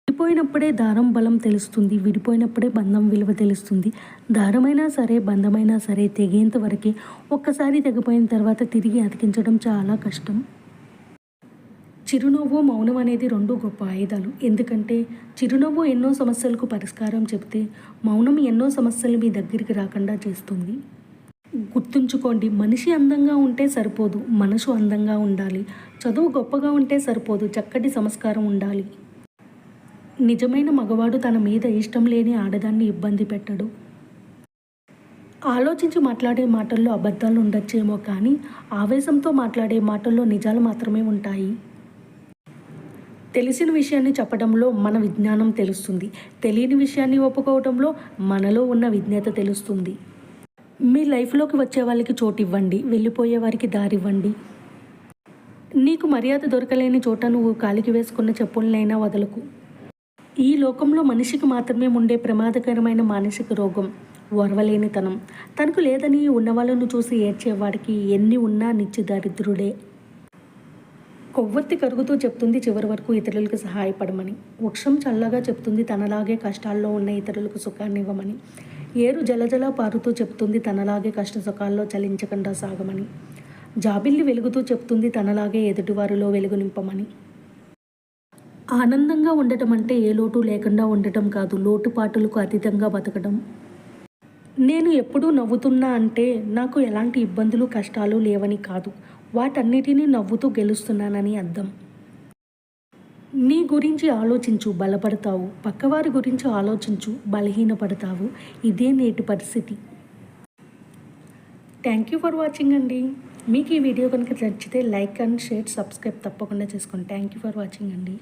విడిపోయినప్పుడే దారం బలం తెలుస్తుంది. విడిపోయినప్పుడే బంధం విలువ తెలుస్తుంది. దారమైనా సరే, బంధమైనా సరే తెగేంత వరకే. ఒక్కసారి తెగిపోయిన తర్వాత తిరిగి అతికించడం చాలా కష్టం. చిరునవ్వు, మౌనం అనేది 2 గొప్ప ఆయుధాలు. ఎందుకంటే చిరునవ్వు ఎన్నో సమస్యలకు పరిష్కారం చెబితే, మౌనం ఎన్నో సమస్యలు మీ దగ్గరికి రాకుండా చేస్తుంది. గుర్తుంచుకోండి, మనిషి అందంగా ఉంటే సరిపోదు, మనసు అందంగా ఉండాలి. చదువు గొప్పగా ఉంటే సరిపోదు, చక్కటి సంస్కారం ఉండాలి. నిజమైన మగవాడు తన మీద ఇష్టం లేని ఆడదాన్ని ఇబ్బంది పెట్టడు. ఆలోచించి మాట్లాడే మాటల్లో అబద్ధాలు ఉండొచ్చేమో కానీ ఆవేశంతో మాట్లాడే మాటల్లో నిజాలు మాత్రమే ఉంటాయి. తెలిసిన విషయాన్ని చెప్పడంలో మన విజ్ఞానం తెలుస్తుంది. తెలియని విషయాన్ని ఒప్పుకోవడంలో మనలో ఉన్న విజ్ఞత తెలుస్తుంది. మీ లైఫ్లోకి వచ్చే వాళ్ళకి చోటు ఇవ్వండి, వెళ్ళిపోయే వారికి దారివ్వండి. నీకు మర్యాద దొరకలేని చోట నువ్వు కాలికి వేసుకున్న చెప్పులనైనా వదలకు. ఈ లోకంలో మనిషికి మాత్రమే ఉండే ప్రమాదకరమైన మానసిక రోగం ఓర్వలేనితనం. తనకు లేదని ఉన్నవాళ్ళను చూసి ఏడ్చేవాడికి ఎన్ని ఉన్నా నిత్య దరిద్రుడే. కొవ్వొత్తి కరుగుతూ చెప్తుంది చివరి వరకు ఇతరులకు సహాయపడమని. వృక్షం చల్లగా చెప్తుంది తనలాగే కష్టాల్లో ఉన్న ఇతరులకు సుఖాన్నివ్వమని. ఏరు జలజల పారుతూ చెప్తుంది తనలాగే కష్ట సుఖాల్లో చలించకుండా సాగమని. జాబిల్లి వెలుగుతూ చెప్తుంది తనలాగే ఎదుటివారిలో వెలుగు నింపమని. ఆనందంగా ఉండటం అంటే ఏ లోటు లేకుండా ఉండటం కాదు, లోటుపాటులకు అతీతంగా బతకడం. నేను ఎప్పుడూ నవ్వుతున్నా అంటే నాకు ఎలాంటి ఇబ్బందులు కష్టాలు లేవని కాదు, వాటన్నిటినీ నవ్వుతూ గెలుస్తున్నానని అర్థం. నీ గురించి ఆలోచించు, బలపడతావు. పక్కవారి గురించి ఆలోచించు, బలహీనపడతావు. ఇదే నేటి పరిస్థితి. థ్యాంక్ యూ ఫర్ వాచింగ్ అండి. మీకు ఈ వీడియో కనుక నచ్చితే లైక్ అండ్ షేర్, సబ్స్క్రైబ్ తప్పకుండా చేసుకోండి. థ్యాంక్ యూ ఫర్ వాచింగ్ అండి.